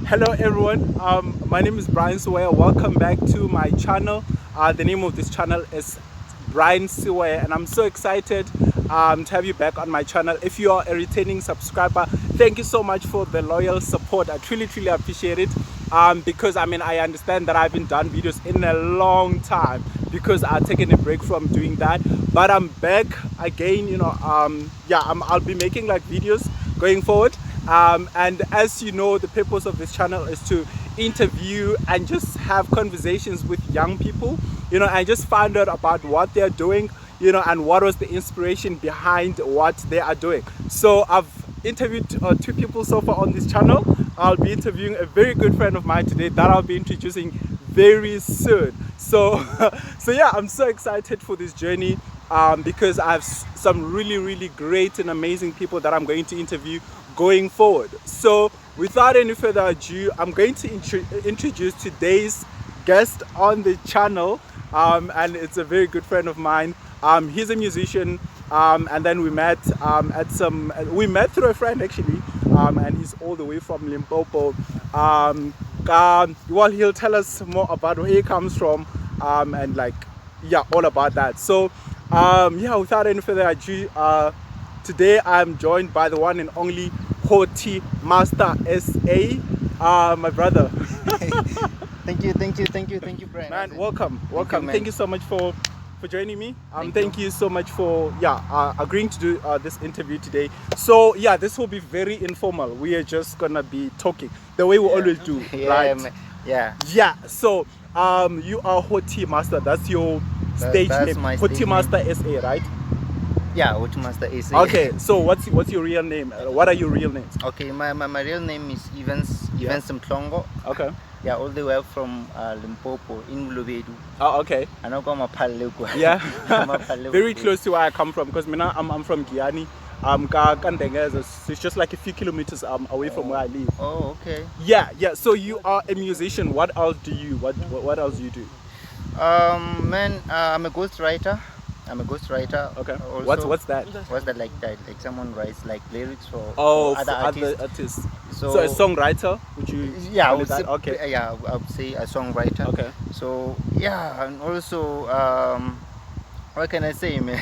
Hello everyone, my name is Brian Siwaya. Welcome back to my channel. The name of this channel is Brian Siwaya, and I'm so excited to have you back on my channel. If you are a returning subscriber, thank you so much for the loyal support. I truly appreciate it, because I understand that I haven't done videos in a long time because I've taken a break from doing that, but I'm back again. I'll be making like videos going forward. And as you know, the purpose of this channel is to interview and just have conversations with young people, and just find out about what they're doing, and what was the inspiration behind what they are doing. So I've interviewed two people so far on this channel. I'll be interviewing a very good friend of mine today that I'll be introducing very soon. So yeah, I'm so excited for this journey, because I have some really great and amazing people that I'm going to interview going forward. So without any further ado, I'm going to introduce today's guest on the channel, and it's a very good friend of mine. He's a musician, and then we met through a friend actually, and he's all the way from Limpopo. Well, he'll tell us more about where he comes from, and all about that. So without any further ado, today I'm joined by the one and only Haughty Master SA, my brother. Thank you, Brian. Man, welcome. Man. Thank you so much for joining me. Thank you. you so much for agreeing to do this interview today. So yeah, this will be very informal. We are just gonna be talking the way we always do, right? Yeah. So you are Haughty Master. That's your stage name. Haughty Master SA, right? Yeah, Haughty Master SA. Okay, so what's your real name? What are your real names? Okay, my real name is Evans Mtlongo. Okay. Yeah, all the way from Limpopo in Mlobedu. Oh, okay. I know I'm a Yeah. Very close to where I come from, because I'm from Guyana. So it's just like a few kilometers away from where I live. Oh, okay. Yeah. So you are a musician. What else do you what else do you do? Man, I'm a ghostwriter. Okay. Also, What's that? What's that like? Like someone writes like lyrics for For other artists. So a songwriter, would you? Yeah, call it that? Okay. Yeah, I would say a songwriter. Okay. So yeah, and also what can I say, man?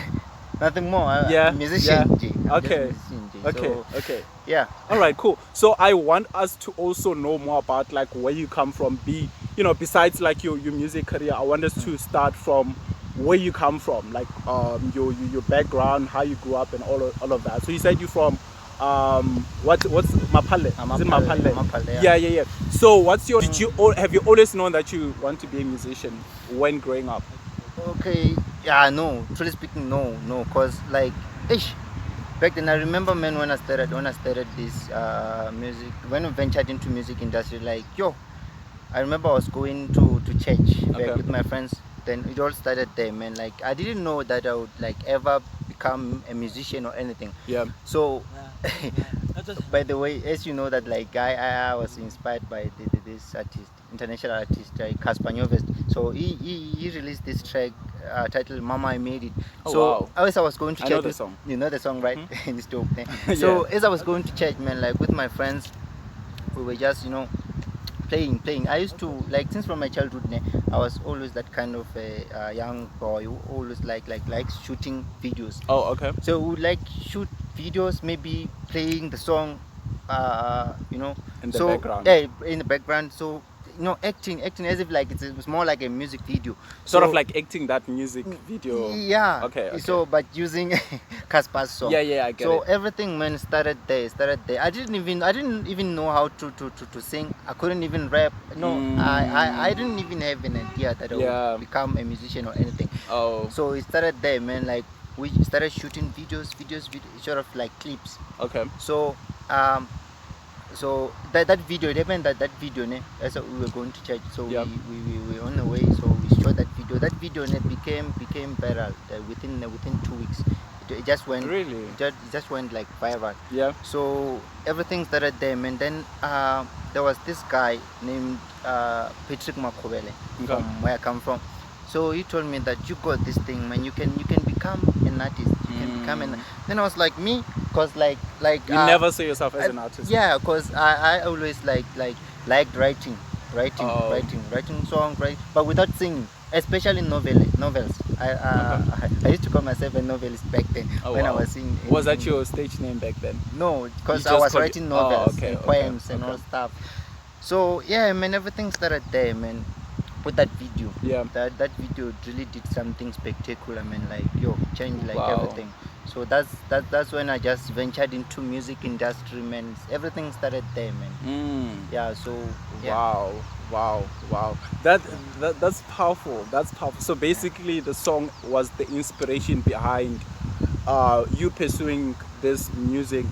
Nothing more. Musician. Yeah. Okay. Okay. Yeah. All right. Cool. So I want us to also know more about like where you come from. Besides like your music career, I want us to start from where you come from, like your background, how you grew up, and all of that. So you said you're from what's Mapale? Is it Mapale? Yeah. So have you always known that you want to be a musician when growing up? Okay. Yeah. No. Truly speaking, no. Cause like, back then I remember, man, when I started this music, when I ventured into music industry, like I remember I was going to church back with my friends. Then it all started there, man. Like I didn't know that I would like ever become a musician or anything. Yeah. So, by the way, as you know that like I was inspired by this artist, international artist, like Casper Nyovest. So he released this track titled "Mama I Made It." Oh, so wow. as I was going to church, I know the song. You know the song, right? Mm-hmm. It's dope. So as I was going to church, man, like with my friends, we were just playing. I used to like, since from my childhood, I was always that kind of a young boy who always likes shooting videos. Oh, okay. So we would like shoot videos, maybe playing the song, In the background. Yeah, in the background. So acting as if like it was more like a music video. Sort of like acting that music video. Yeah. Okay. So but using Casper's song. Yeah, I get so it. everything, man, started there. I didn't even know how to sing. I couldn't even rap. I didn't even have an idea that I would become a musician or anything. Oh. So it started there, man. Like we started shooting videos, sort of like clips. Okay. So so that video, it happened that video, as we were going to church. So we were on the way. So we shot that video. That video became viral within 2 weeks. It just went it just went like viral. Yeah. So everything started there, and then there was this guy named Patrick Makobele from where I come from. So he told me that you got this thing, man. You can become an artist. You can become an. Then I was like, me, cause like you never see yourself as an artist. Yeah, cause I always like liked writing, Oh, writing songs, right? But without singing, especially novels. okay. I used to call myself a novelist back then Oh when I wow. was in, Was that your stage name back then? no, You because I just was called it. writing Oh, novels okay, and okay, poems and okay. all stuff. So yeah, man, everything started there, man. With that video, Yeah. that video really did something spectacular, man. Like yo, changed like Wow. everything. So that's when I just ventured into music industry, man. Everything started there, man. Mm. Yeah. So yeah, Wow, wow, wow. yeah, That's powerful. That's powerful. So yeah, basically, the song was the inspiration behind you pursuing this music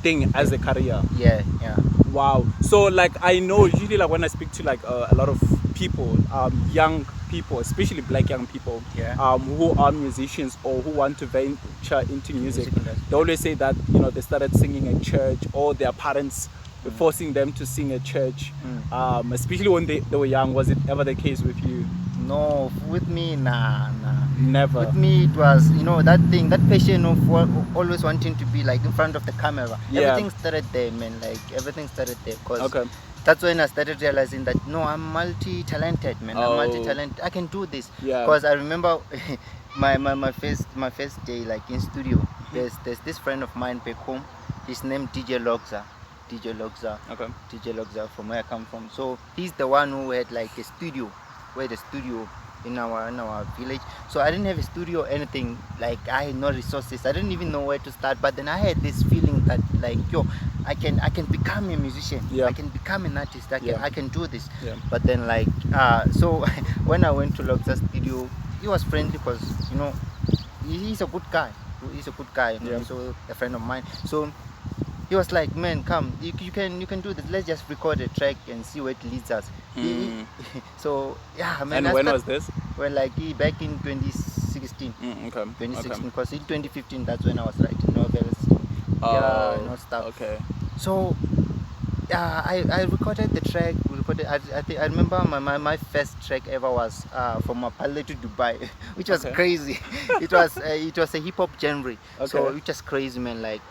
thing yeah, as a career. yeah, yeah. Wow. So like I know usually like when I speak to like a lot of people, young people, especially black young people, Yeah. who are musicians or who want to venture into music, Music industry. they Yeah. always say that you know they started singing at church or their parents were Mm. forcing them to sing at church, Mm. especially when they were young. Was it ever the case with you? No, with me, nah, nah. Never. With me, it was, that thing, that passion of always wanting to be like in front of the camera. Yeah. Everything started there, man. Like everything started there, cause Okay. that's when I started realizing that no, I'm multi-talented, man. I'm Oh. multi-talented. I can do this. Yeah. Cause I remember my first day like in studio. There's this friend of mine back home. His name DJ Logza. DJ Logza. Okay. DJ Logza from where I come from. So he's the one who had like a studio, where the studio in our village. So I didn't have a studio or anything. Like I had no resources. I didn't even know where to start. But then I had this feeling that like yo, I can become a musician. Yeah. I can become an artist. Yeah. I can do this. Yeah. But then like so when I went to Logza's studio, he was friendly because he's a good guy. He's a good guy. Yeah. He's a friend of mine. So he was like, man, come, you can do this. Let's just record a track and see where it leads us. Mm. So yeah, man. And when was this? Well, like back in 2016. Okay. 2016, Okay. because in 2015 that's when I was writing novels, yeah, and Oh. all stuff. Okay. So yeah, I recorded the track. We recorded. I remember my first track ever was from Mapale to Dubai, which was Okay. crazy. It was a hip hop genre, so Okay. it was crazy, man. Like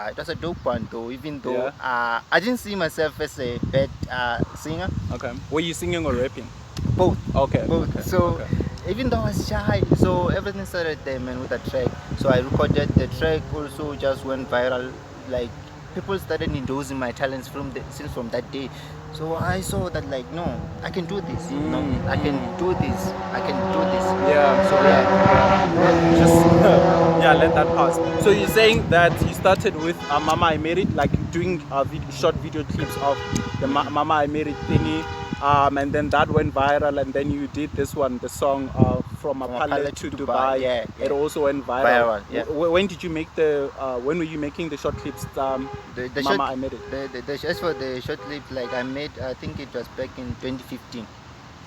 it was a dope one though. Even though Yeah. I didn't see myself as a bad singer, Okay. Were you singing or rapping? both, Okay. both. Okay. So Okay. even though I was shy, so everything started there, man, with that track. So I recorded the track. Also, just went viral. Like people started endorsing my talents since from that day. So I saw that like no, I can do this. No, I can do this. I can do this. Yeah. So yeah, Just yeah, let that pass. So you're saying that you started with Mama I Made It, like doing short video clips of the Mama I Made It thingy, and then that went viral, and then you did this one, the song from a from a palette palette to to Dubai. Dubai. Yeah, It yeah. also went viral. Viral, yeah. When did you make when were you making the short clips? The Mama short, I Made It. as for the short clip, like I made, I think it was back in 2015.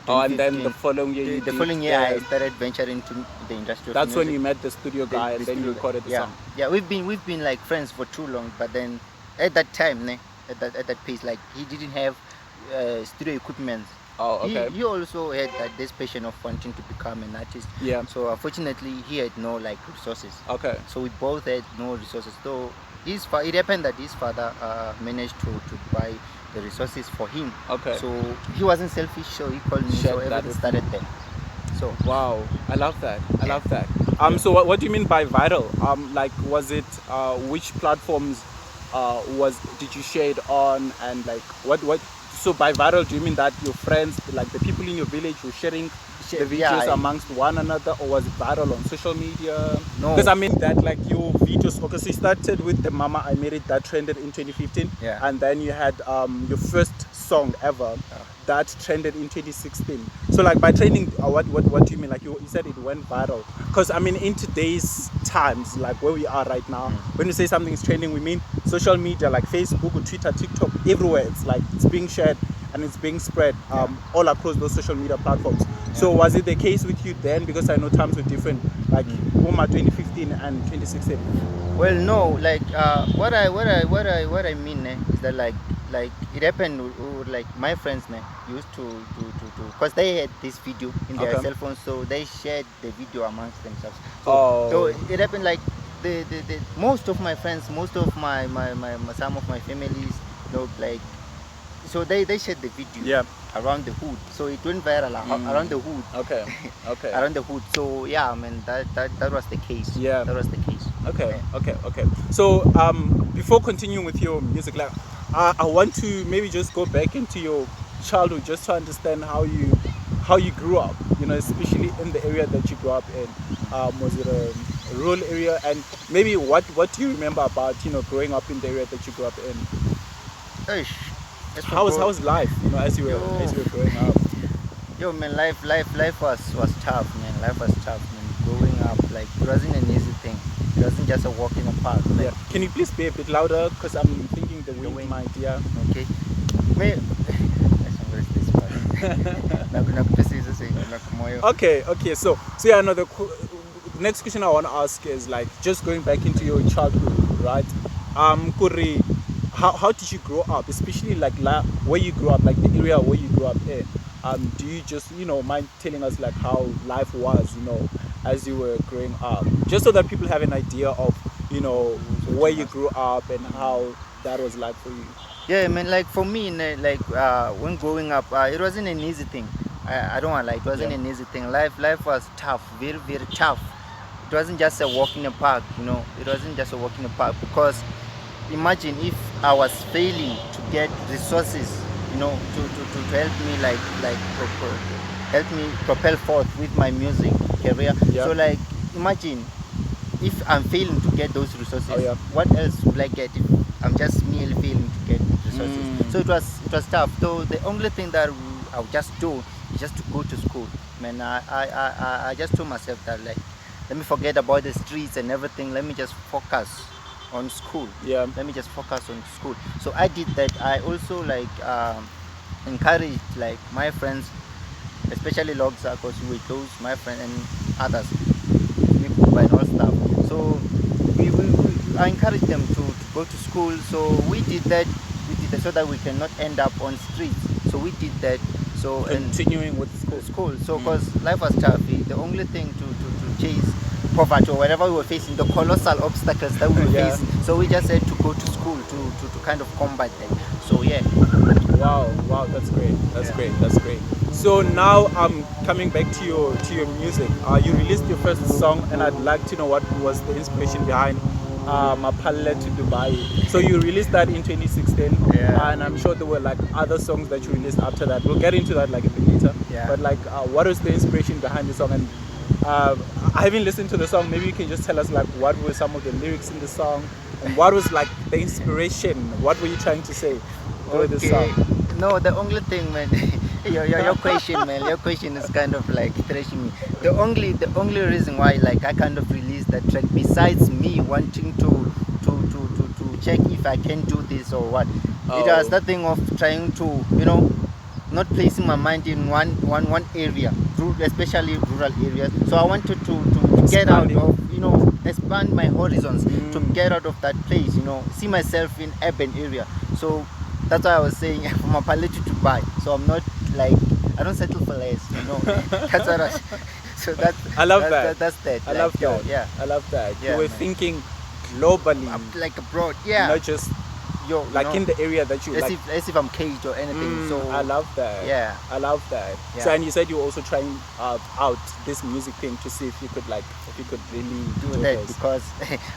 Oh, and then the 2015. following year you The did following year I the- started venturing into the industry of That's when music. you met the studio guy, and then you studio- recorded the yeah, song. yeah, we've been like friends for too long, but then at that time, at that pace, like he didn't have studio equipment. Oh, okay. He also had this passion of wanting to become an artist. Yeah. So unfortunately, he had no like resources. Okay. So we both had no resources. So it happened that his father managed to buy the resources for him. Okay. So he wasn't selfish. So he called me. Shared So that everything with started there. So Wow, I love that. I Yeah. love that. So what do you mean by viral? Like, was it which platforms did you share it on, and like what? So by viral, do you mean that your friends, like the people in your village, were sharing the videos yeah, amongst one another, or was it viral on social media? No. Because I mean that like your videos. Okay, so you started with the Mama I Made It that trended in 2015, Yeah. and then you had your first song ever that trended in 2016. So like by trending, what do you mean? Like you said it went viral. Because I mean in today's times, like where we are right now, when we say something is trending, we mean social media like Facebook or Twitter, TikTok, everywhere. It's like it's being shared and it's being spread all across those social media platforms. So was it the case with you then? Because I know times were different, like Woma 2015 and 2016. Well, no, like what I mean is that like it happened with, like my friends used to because they had this video in their Okay. cell phones, so they shared the video amongst themselves. Oh. So it happened like the most of my friends, most of my some of my families, like so they shared the video Yeah. around the hood, so it went viral around the hood. Okay. Okay. Around the hood. So yeah, I mean that was the case. Yeah. That was the case. Okay, Yeah. okay. So before continuing with your music, like I want to maybe just go back into your childhood just to understand how you grew up. You know, especially in the area that you grew up in. Was it a rural area? And maybe what do you remember about growing up in the area that you grew up in? Eish, as for How grow- was life? As you were growing up. Yo man, life was tough, man. Life was tough, man. Growing up, like it wasn't an easy thing. It wasn't just a walk in the park. Like, Yeah. Can you please be a bit louder? Because I'm thinking the wind might. Yeah. okay. Me, Okay. So yeah, no. The next question I want to ask is like just going back into your childhood, right? Kuri, how did you grow up, especially like where you grew up, like the area where you grew up in? Do you just mind telling us like how life was, as you were growing up, just so that people have an idea of where you grew up and how that was like for you? Yeah, I mean, like for me, like when growing up, it wasn't an easy thing. I don't want to lie, it wasn't an easy thing. Life was tough, very very tough. It wasn't just a walk in the park, It wasn't just a walk in the park, because imagine if I was failing to get resources, to help me help me propel forth with my music career. Yeah. So like imagine if I'm failing to get those resources, Oh, yeah. what else will I get if I'm just merely failing to get resources? So it was tough. So the only thing that I would just do is just to go to school. Man, I just told myself that like, let me forget about the streets and everything. Let me just focus on school. Yeah. Let me just focus on school. So I did that. I also like encouraged like my friends, especially Logza, because we were close, my friend and others, and all stuff. So I encouraged them to go to school. So we did that. So that we cannot end up on streets. So we did that. So Continuing with school. So because life was tough, the only thing to chase poverty or whatever we were facing, the colossal obstacles that we were Yeah. facing. So we just had to go to school to kind of combat them. So yeah. Wow, that's great. That's great. So now coming back to your music. You released your first song, and I'd like to know what was the inspiration behind Mapalle to Dubai. So you released that in 2016, Yeah. and I'm sure there were like other songs that you released after that. We'll get into that like a bit later. Yeah. But like, what was the inspiration behind the song? And I haven't listened to the song. Maybe you can just tell us like what were some of the lyrics in the song, and what was like the inspiration? What were you trying to say through the song? No, the only thing, man. Your question, man. Your question is kind of like thrashing me. The only reason why like I kind of released that track, besides me wanting to check if I can do this or what, it was that thing of trying to not placing my mind in one area, especially rural areas. So I wanted to get out of expand my horizons, to get out of that place, see myself in urban area. So that's why I was saying from a palette to buy. So I'm not like, I don't settle for less, That's what so I love that. That's that. I love that. Yeah. I love that. Yeah, You were man. thinking globally, Like abroad. Yeah. not just like in the area that you as like. if I'm caged or anything. So I love that. Yeah. I love that. Yeah. So, and you said you were also trying out this music thing to see if you could really do that this. because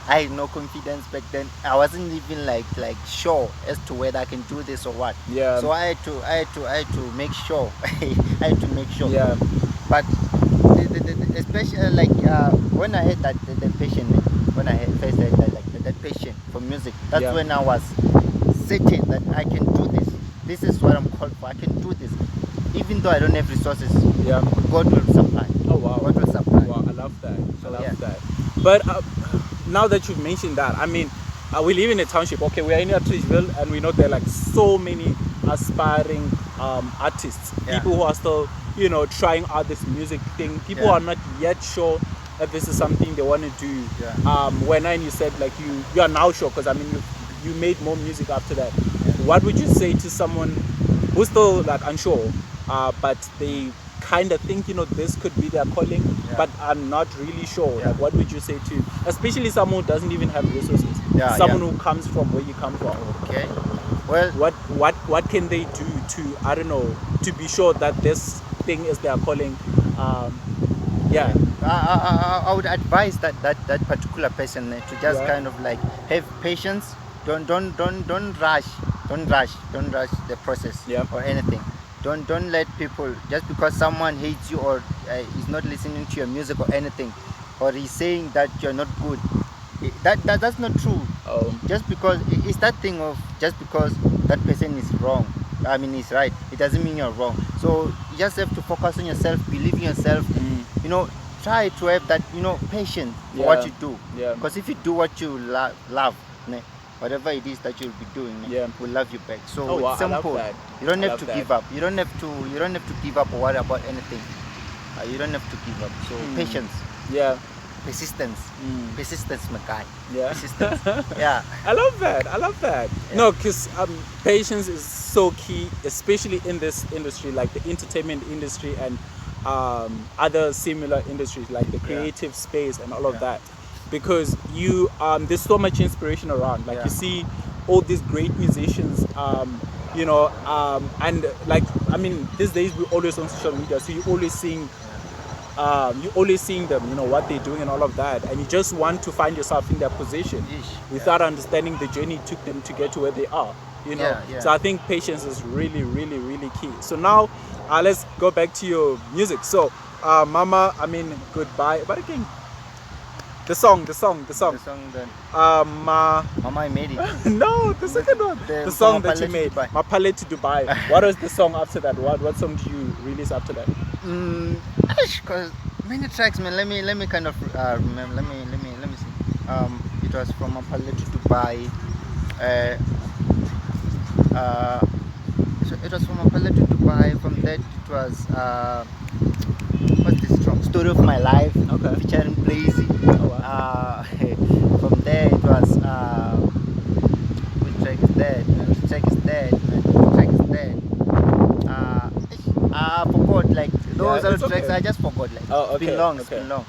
I had no confidence back then. I wasn't even like sure as to whether I can do this or what. Yeah. So I had to make sure. I had to make sure. Yeah. But especially like when I had that the passion, when I first had that passion for music, that's Yeah. when I was certain that I can do this. This is what I'm called for. I can do this, even though I don't have resources. Yeah. God will supply. Oh wow. God will supply. Wow, I love that. So, I love yeah. that. But now that you've mentioned that, I mean, we live in a township. Okay, we are in Atteridgeville, and we know there are like so many aspiring artists, Yeah. people who are still, trying out this music thing. People Yeah. are not yet sure that this is something they want to do. Yeah. When you said like you are now sure, because I mean you made more music after that. What would you say to someone who's still like unsure, but they kind of think this could be their calling, but are not really sure? Yeah. Like, what would you say to, especially someone who doesn't even have resources, Yeah, someone who comes from where you come from? Okay. Well, what can they do to, I don't know, to be sure that this thing is their calling? Yeah, I would advise that particular person to just yeah, kind of like have patience. Don't rush. Don't rush the process yeah, or anything. Don't let people, just because someone hates you or is not listening to your music or anything, or is saying that you're not good. That's not true. um, Just because it's that thing of, just because that person is wrong, I mean is right, it doesn't mean you're wrong. So you just have to focus on yourself, believe in yourself. mm, You know, try to have that, patience for what yeah, you do. yeah, Because if you do what you love, ne, whatever it is that you'll be doing, ne, yeah. will love you back. Oh So it's wow, I love simple. that. You don't I have love to that. give up. You don't have to give up or worry about anything. You don't have to give up. So Mm, patience, yeah, persistence, mm, persistence, my guy. yeah. Persistence. Yeah. I love that. I love that. Yeah. No, because patience is so key, especially in this industry, like the entertainment industry and other similar industries, like the Yeah. creative space and all of Yeah. that. Because you, there's so much inspiration around. Like Yeah. you see all these great musicians, and like I mean, these days we're always on social media, so you're always seeing them, what they're doing and all of that, and you just want to find yourself in their position Ish. without understanding the journey it took them to get to where they are. Yeah, yeah. So I think patience is really, really, really key. So now, let's go back to your music. So, Mama, I mean, goodbye. But again, the song. The song that Mama, I made it. No, the second one. The song that you made, Mapale to Dubai. What was the song after that? What song did you release after that? Because many tracks, man. Let me kind of remember. Let me see. It was from Apale to Dubai. Uh, uh, so it was from Apale to Dubai. From that, it was what's this song? Story of My Life. Okay. Featuring Blazy. Oh, wow. From there, it was which track is that? Man? Which track is that? Man? Which track is that? I forgot, like those Yeah, other it's tracks. okay. I just forgot, like Oh, it's been okay, long. It's okay. been long.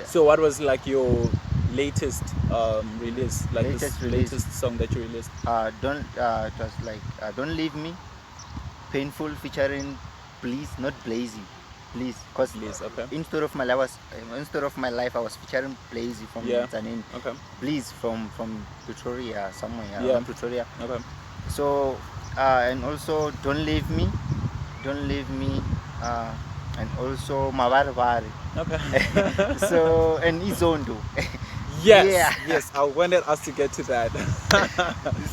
So what was like your latest release, like Latest this release. latest song that you released? Don't it was like Don't Leave Me, Painful, featuring Please, not Blazy, Please, cause Please, okay. Instead of my life I was featuring Blazy from Yeah. Tanzania. Okay. Please from Pretoria, somewhere Yeah. around Pretoria. Okay. So and also Don't Leave Me, uh, and also Mabarabari. Okay. So and Izondo. Yes, Yeah. yes. I wanted us to get to that.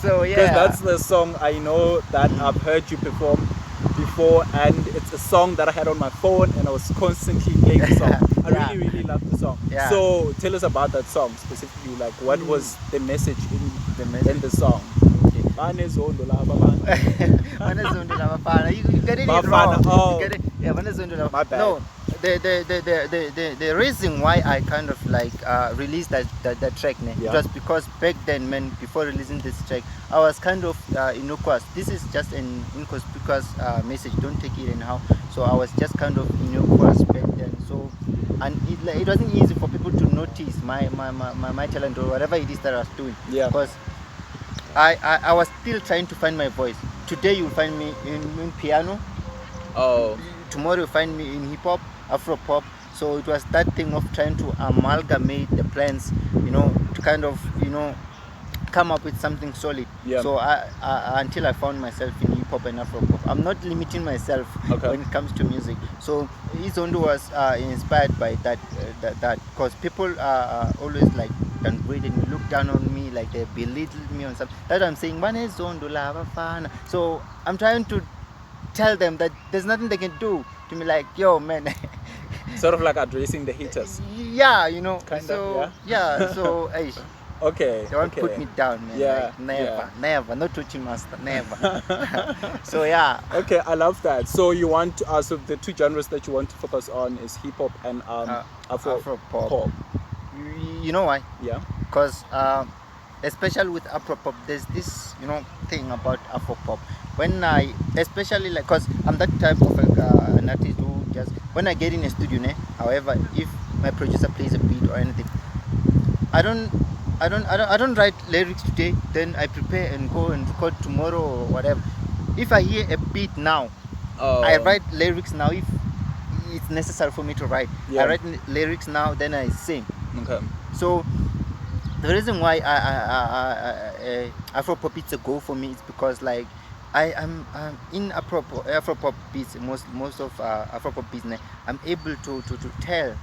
So Because yeah. that's the song I know that I've heard you perform before, and it's a song that I had on my phone, and I was constantly playing the song. I Yeah. really, really love the song. Yeah. So tell us about that song specifically. Like, what was the message The in message. the song? Okay. Banezondo laba bantu. Vanazondula Bafana. You get it Bafana, wrong. oh. You get it? Yeah, Vanazondula. My bad. No, the reason why I kind of like released that track, ne, Yeah. it was because back then, man, before releasing this track, I was kind of innocuous. This is just an inconspicuous message. Don't take it anyhow. So I was just kind of innocuous back then. So and it wasn't easy for people to notice my talent or whatever it is that I was doing. Yeah. Because I was still trying to find my voice. Today you'll find me in piano. Oh. Tomorrow you'll find me in hip hop, Afro pop. So it was that thing of trying to amalgamate the plans, to kind of, come up with something solid. Yeah. So I until I found myself in hip hop and Afro pop. I'm not limiting myself Okay. when it comes to music. So Izondo was inspired by that because people are always like downgraded me, look down on me, like they belittled me on something. That's what I'm saying. Izondo lava fan. So I'm trying to tell them that there's nothing they can do to me. Like, yo, man. Sort of like addressing the haters. Yeah, Kind so of, yeah. So hey, Okay. they won't Okay. put me down, man. Yeah, Like, never, yeah. never, not Tucci Master, never. So yeah. Okay, I love that. So you want so the two genres that you want to focus on is hip hop and Afro pop. You know why? Yeah. Because especially with Afro pop, there's this thing about Afro pop. When I, especially like, cause I'm that type of an artist who just, when I get in a studio, however, if my producer plays a beat or anything, I don't I don't write lyrics today, then I prepare and go and record tomorrow or whatever. If I hear a beat now, I write lyrics now if it's necessary for me to write. Yeah. I write lyrics now, then I sing. Okay. So the reason why Afropop is a go for me is because like I'm in Afropop beats, most of Afropop business, I'm able to tell,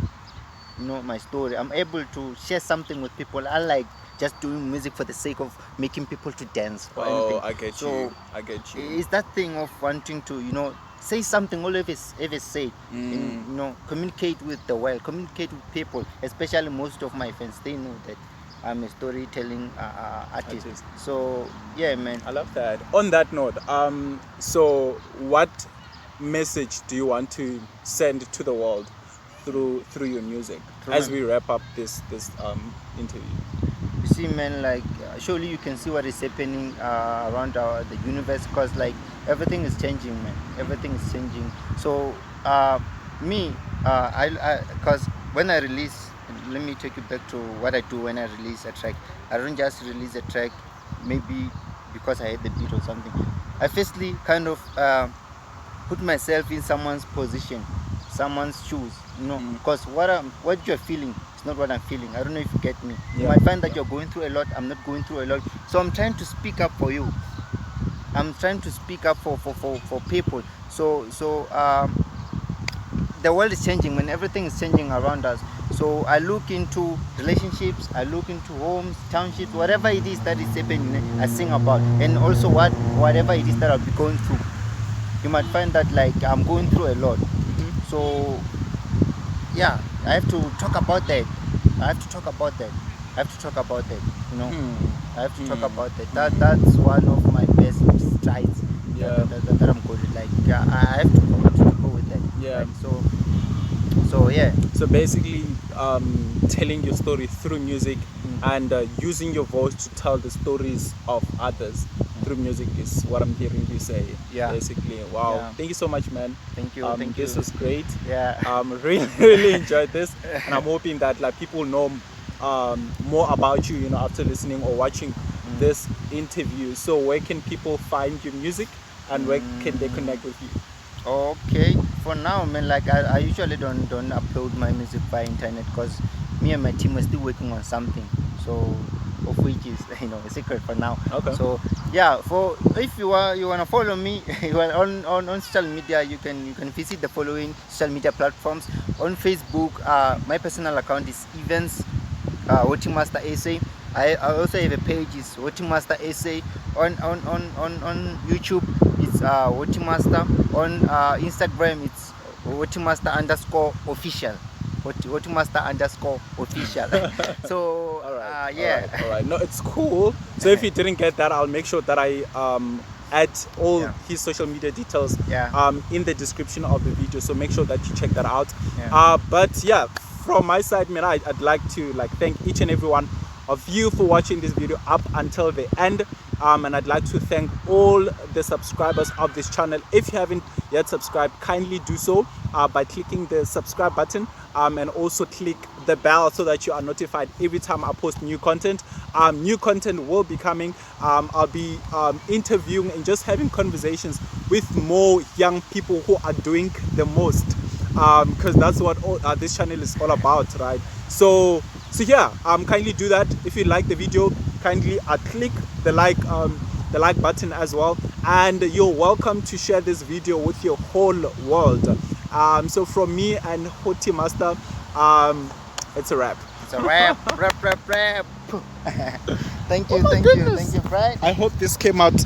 you know, my story. I'm able to share something with people. I like just doing music for the sake of making people to dance or anything. I get So you. I get you. it's that thing of wanting to, you know, say something always say, and, you know, communicate with the world, communicate with people, especially most of my fans. They know that I'm a storytelling artist. So yeah, man. I love that. On that note, so what message do you want to send to the world through your music as we wrap up this interview? You see, man, like surely you can see what is happening around the universe, because like everything is changing, man. Everything is changing. So me, because when I release, let me take you back to what I do when I release a track. I don't just release a track maybe because I had the beat or something. I firstly kind of put myself in someone's position, someone's shoes, you know, because what you're feeling is not what I'm feeling. I don't know if you get me. You might find that you're going through a lot. I'm not going through a lot. So I'm trying to speak up for you. I'm trying to speak up for people. So the world is changing, when everything is changing around us. So I look into relationships, I look into homes, townships, whatever it is that is happening, I sing about. And also whatever it is that I'll be going through. You might find that like I'm going through a lot. So yeah, I have to talk about that. I have to talk about that. You know. I have to talk about that. That's one of my best strides that I'm good at. Like I have to go with that. Yeah. Like, so yeah. So basically, telling your story through music and using your voice to tell the stories of others through music is what I'm hearing you say. Yeah. Basically, wow. Yeah. Thank you so much, man. Thank you. This was great. Yeah. Really enjoyed this, and I'm hoping that like people know more about you, you know, after listening or watching this interview. So where can people find your music, and where can they connect with you? Okay, for now, man, like I usually don't upload my music by internet, because me and my team are still working on something, so of which is, you know, a secret for now. Okay. So yeah, for if you wanna follow me on social media, you can visit the following social media platforms. On Facebook, my personal account is Evans Haughty Master SA. I also have a page, is Haughty Master SA. On YouTube, it's Haughty Master. On Instagram, it's Haughty Master _official. Haughty Master _official. So yeah. All right. No, it's cool. So if you didn't get that, I'll make sure that I add all his social media details in the description of the video. So make sure that you check that out. But yeah, from my side, man, I'd like to thank each and every one of you for watching this video up until the end. And I'd like to thank all the subscribers of this channel. If you haven't yet subscribed, kindly do so by clicking the subscribe button, and also click the bell so that you are notified every time I post new content. New content will be coming. I'll be interviewing and just having conversations with more young people who are doing the most, because that's what this channel is all about, right? So yeah, kindly do that. If you like the video, kindly click the like button as well, and you're welcome to share this video with your whole world. So from me and Haughty Master, it's a wrap. It's a wrap. Rap. Thank you, Oh my thank goodness. you, Fred. I hope this came out